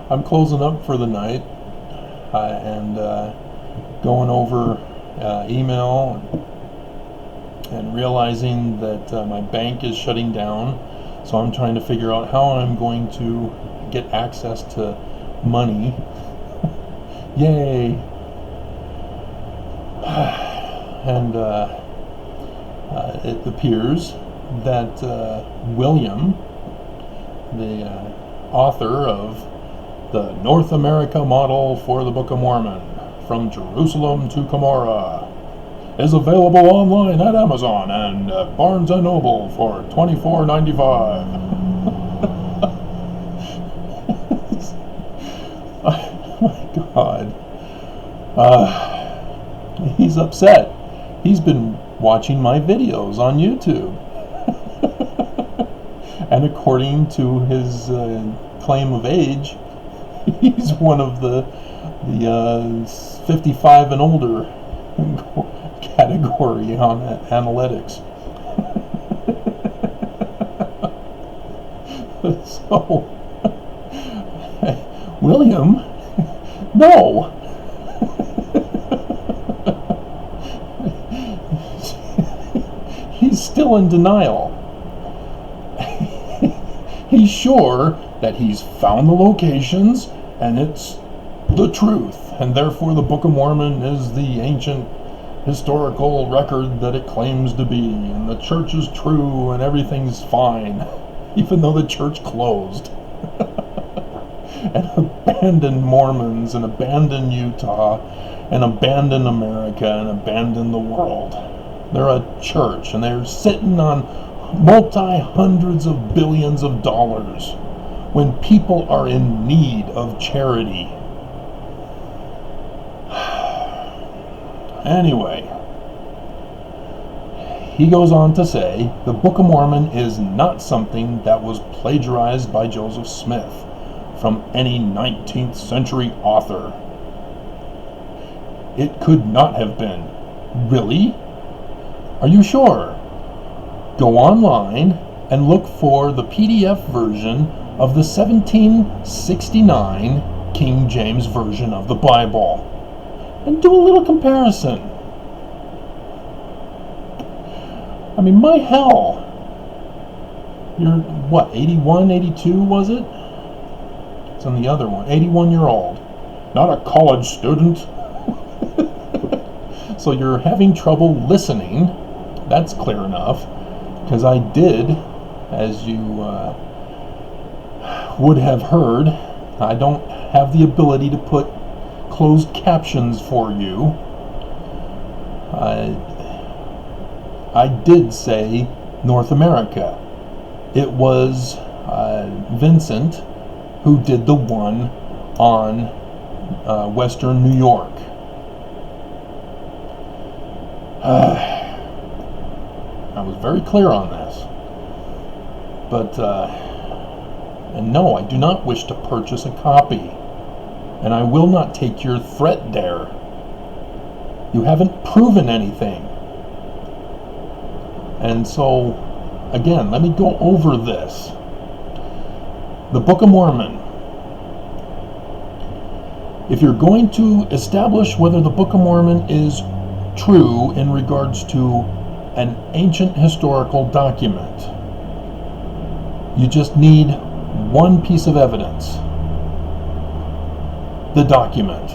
I'm closing up for the night and going over email and realizing that my bank is shutting down. So I'm trying to figure out how I'm going to get access to money. Yay! And it appears that William, the author of the North America model for the Book of Mormon, From Jerusalem to Cumorah, is available online at Amazon and Barnes & Noble for $24.95. Oh my God. He's upset. He's been watching my videos on YouTube. And according to his claim of age, he's one of the 55 and older category on analytics. So, William, no. He's still in denial. He's sure that he's found the locations and it's the truth, and therefore the Book of Mormon is the ancient historical record that it claims to be, and the church is true and everything's fine, even though the church closed and abandoned Mormons and abandoned Utah and abandoned America and abandoned the world. They're a church and they're sitting on multi-hundreds of billions of dollars when people are in need of charity. Anyway, he goes on to say the Book of Mormon is not something that was plagiarized by Joseph Smith from any 19th century author. It could not have been. Really? Are you sure? Go online and look for the PDF version of the 1769 King James Version of the Bible and do a little comparison. I mean, my hell. You're, what, 81, 82 was it? It's on the other one. 81-year-old. Not a college student. So you're having trouble listening. That's clear enough. Because I did, as you would have heard, I don't have the ability to put closed captions for you. I did say North America. It was Vincent who did the one on Western New York. I was very clear on this. But, and no, I do not wish to purchase a copy. And I will not take your threat there. You haven't proven anything. And so, again, let me go over this. The Book of Mormon. If you're going to establish whether the Book of Mormon is true in regards to an ancient historical document, you just need one piece of evidence. The document.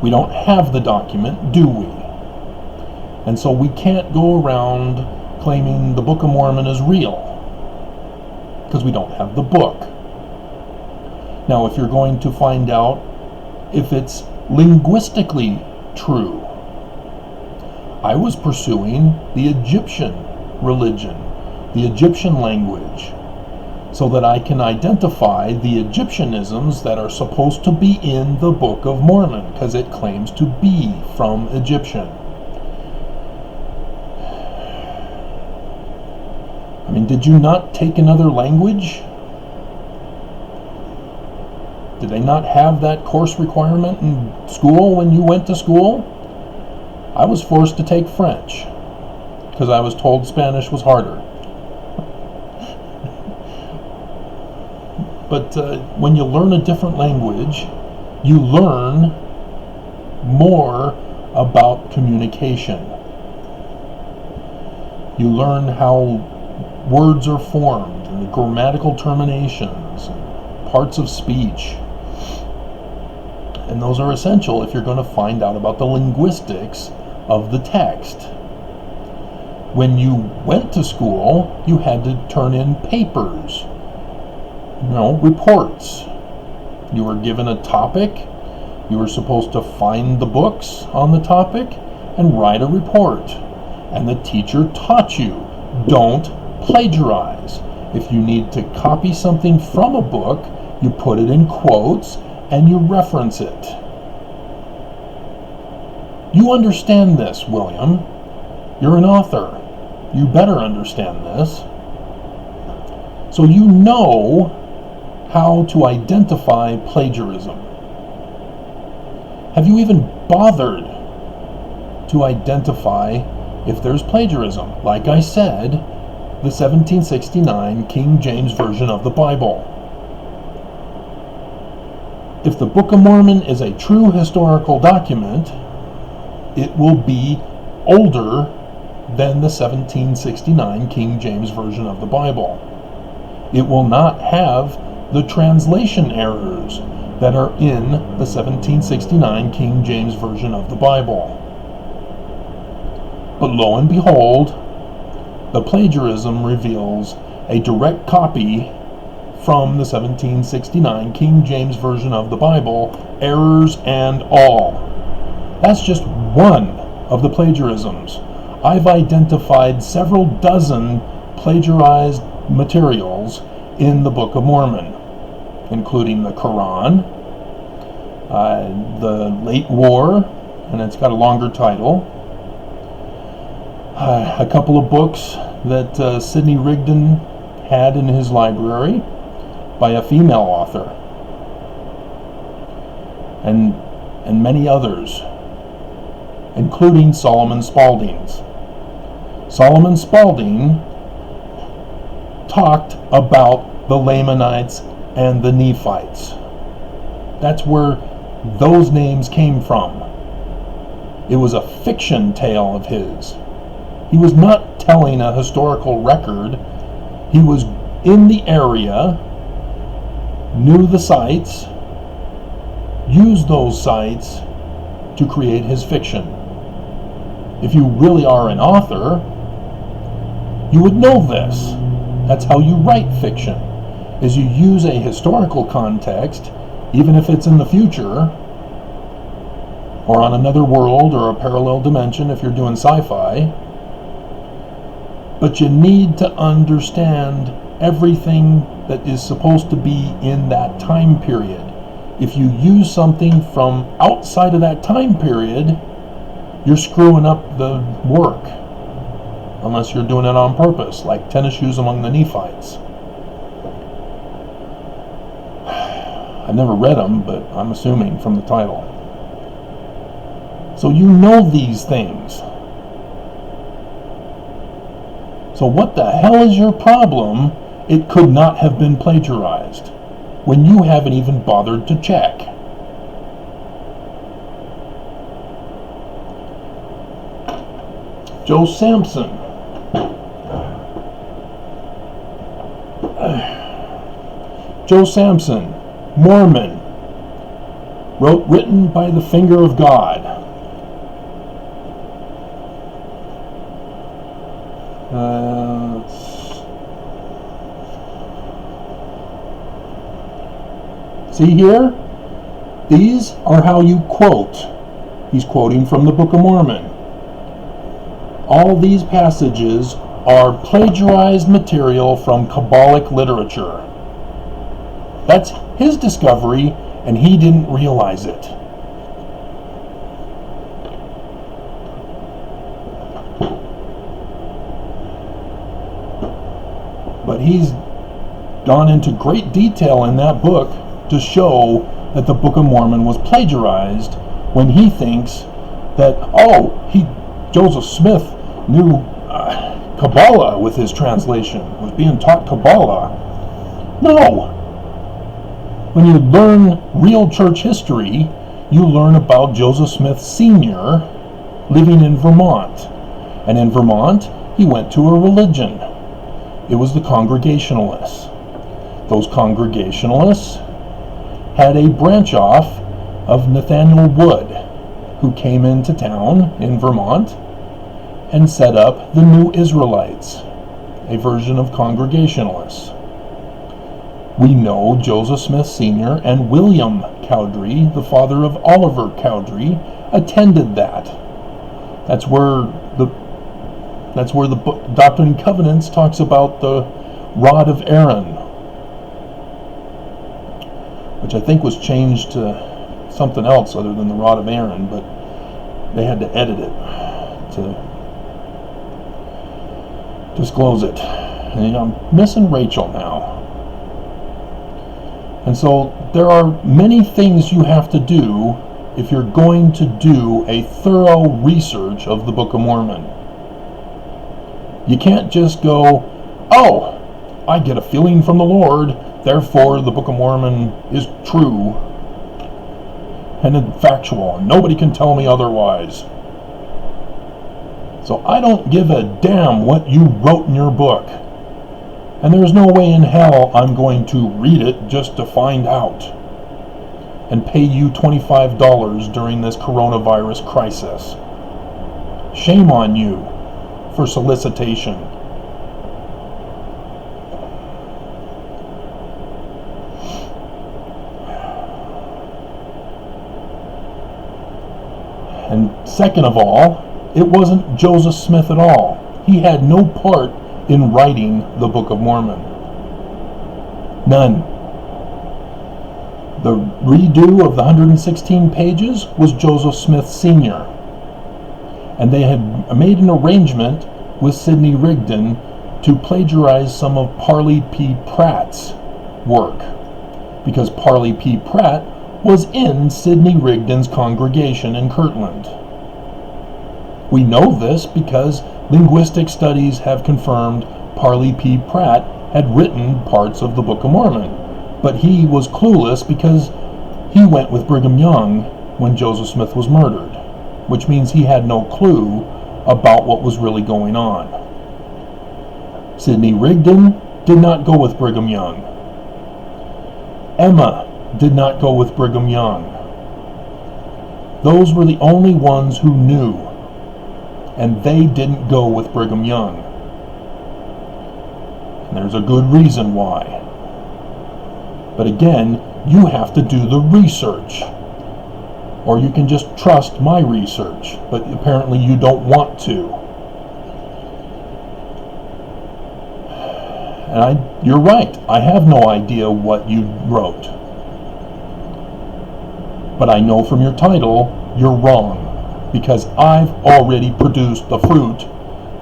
We don't have the document, do we? And so we can't go around claiming the Book of Mormon is real, because we don't have the book. Now, if you're going to find out if it's linguistically true, I was pursuing the Egyptian religion, the Egyptian language, so that I can identify the Egyptianisms that are supposed to be in the Book of Mormon, because it claims to be from Egyptian. I mean, did you not take another language? Did they not have that course requirement in school when you went to school? I was forced to take French, because I was told Spanish was harder. But when you learn a different language, you learn more about communication. You learn how words are formed, and the grammatical terminations, and parts of speech. And those are essential if you're going to find out about the linguistics of the text. When you went to school, you had to turn in papers, reports. You were given a topic. You were supposed to find the books on the topic and write a report. And the teacher taught you, don't plagiarize. If you need to copy something from a book, you put it in quotes and you reference it. You understand this, William. You're an author. You better understand this. So you know how to identify plagiarism. Have you even bothered to identify if there's plagiarism? Like I said, the 1769 King James Version of the Bible. If the Book of Mormon is a true historical document, it will be older than the 1769 King James Version of the Bible. It will not have the translation errors that are in the 1769 King James Version of the Bible. But lo and behold, the plagiarism reveals a direct copy from the 1769 King James Version of the Bible, errors and all. That's just one of the plagiarisms. I've identified several dozen plagiarized materials in the Book of Mormon, including the Quran, the Late War, and it's got a longer title, a couple of books that Sidney Rigdon had in his library by a female author, and many others, including Solomon Spaulding's. Solomon Spaulding talked about the Lamanites and the Nephites. That's where those names came from. It was a fiction tale of his. He was not telling a historical record. He was in the area, knew the sites, used those sites to create his fiction. If you really are an author, you would know this. That's how you write fiction, is you use a historical context, even if it's in the future, or on another world or a parallel dimension if you're doing sci-fi. But you need to understand everything that is supposed to be in that time period. If you use something from outside of that time period, you're screwing up the work, unless you're doing it on purpose, like tennis shoes among the Nephites. I've never read them, but I'm assuming from the title. So you know these things. So what the hell is your problem? It could not have been plagiarized when you haven't even bothered to check. Joe Sampson. Joe Sampson, Mormon, written by the finger of God. See here? These are how you quote. He's quoting from the Book of Mormon. All these passages are plagiarized material from Kabbalic literature. That's his discovery, and he didn't realize it. But he's gone into great detail in that book to show that the Book of Mormon was plagiarized when he thinks that, Joseph Smith knew Kabbalah with his translation, was being taught Kabbalah. No! When you learn real church history, you learn about Joseph Smith Sr. living in Vermont. And in Vermont, he went to a religion. It was the Congregationalists. Those Congregationalists had a branch off of Nathaniel Wood, who came into town in Vermont and set up the New Israelites, a version of Congregationalists. We know Joseph Smith Sr. and William Cowdery, the father of Oliver Cowdery, attended that. That's where the book Doctrine and Covenants talks about the rod of Aaron, which I think was changed to something else other than the rod of Aaron, but they had to edit it to disclose it. And I'm missing Rachel now. And so there are many things you have to do if you're going to do a thorough research of the Book of Mormon. You can't just go, oh, I get a feeling from the Lord, therefore the Book of Mormon is true and factual, and nobody can tell me otherwise. So I don't give a damn what you wrote in your book. And there's no way in hell I'm going to read it just to find out and pay you $25 during this coronavirus crisis. Shame on you for solicitation. And second of all, it wasn't Joseph Smith at all. He had no part in writing the Book of Mormon. None. The redo of the 116 pages was Joseph Smith Sr. And they had made an arrangement with Sidney Rigdon to plagiarize some of Parley P. Pratt's work, because Parley P. Pratt was in Sidney Rigdon's congregation in Kirtland. We know this because linguistic studies have confirmed Parley P. Pratt had written parts of the Book of Mormon, but he was clueless because he went with Brigham Young when Joseph Smith was murdered, which means he had no clue about what was really going on. Sidney Rigdon did not go with Brigham Young. Emma did not go with Brigham Young. Those were the only ones who knew, and they didn't go with Brigham Young. And there's a good reason why. But again, you have to do the research. Or you can just trust my research, but apparently you don't want to. And you're right, I have no idea what you wrote. But I know from your title, you're wrong, because I've already produced the fruit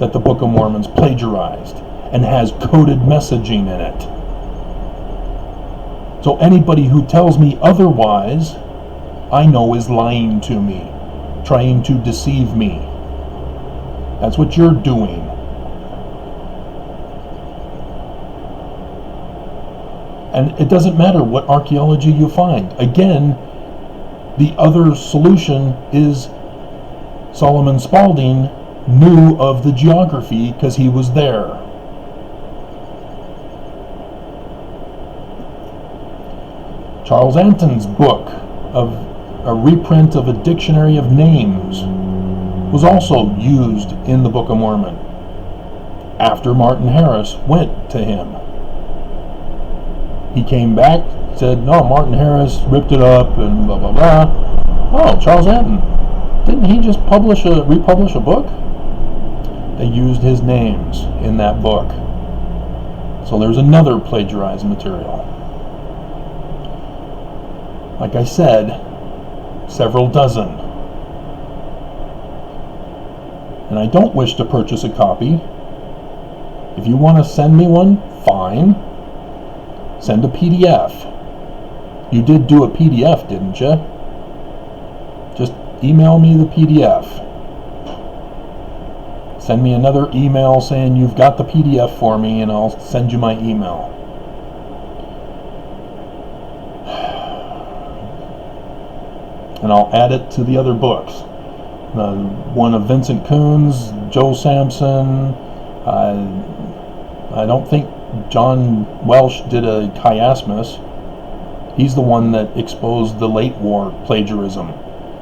that the Book of Mormon's plagiarized and has coded messaging in it. So anybody who tells me otherwise, I know is lying to me, trying to deceive me. That's what you're doing. And it doesn't matter what archaeology you find. Again, the other solution is Solomon Spaulding knew of the geography because he was there. Charles Anton's book of a reprint of a dictionary of names was also used in the Book of Mormon after Martin Harris went to him. He came back, said, no, Martin Harris ripped it up and blah, blah, blah. Oh, Charles Anton, didn't he just republish a book? They used his names in that book. So there's another plagiarized material. Like I said, several dozen. And I don't wish to purchase a copy. If you want to send me one, fine. Send a PDF. You did do a PDF, didn't you? Just email me the PDF. Send me another email saying you've got the PDF for me and I'll send you my email. and I'll add it to the other books. One of Vincent Coons, Joe Sampson. I don't think John Welsh did a chiasmus. He's the one that exposed the late war plagiarism.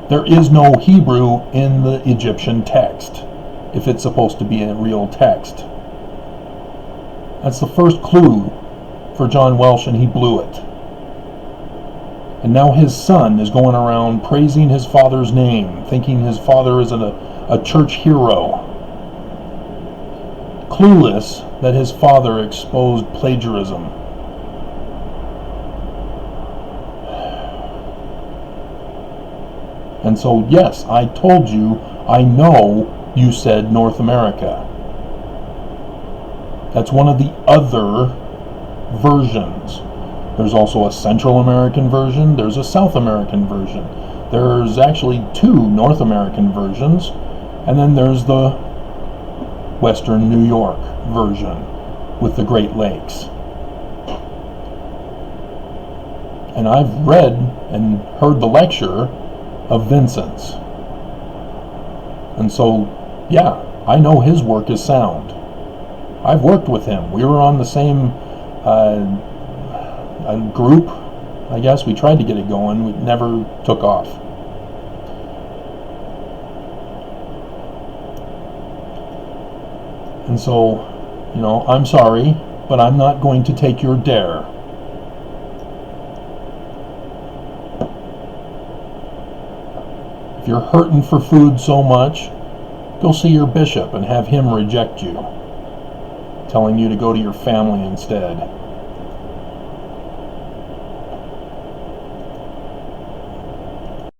There is no Hebrew in the Egyptian text, if it's supposed to be a real text. That's the first clue for John Welsh, and he blew it. And now his son is going around praising his father's name, thinking his father is a church hero, clueless that his father exposed plagiarism. And so, yes, I told you, I know you said North America. That's one of the other versions. There's also a Central American version, there's a South American version. There's actually 2 North American versions, and then there's the Western New York version with the Great Lakes. And I've read and heard the lecture of Vincent's. And so, yeah, I know his work is sound. I've worked with him. We were on the same group, I guess. We tried to get it going. It never took off. And so, I'm sorry, but I'm not going to take your dare. If you're hurting for food so much, go see your bishop and have him reject you, telling you to go to your family instead.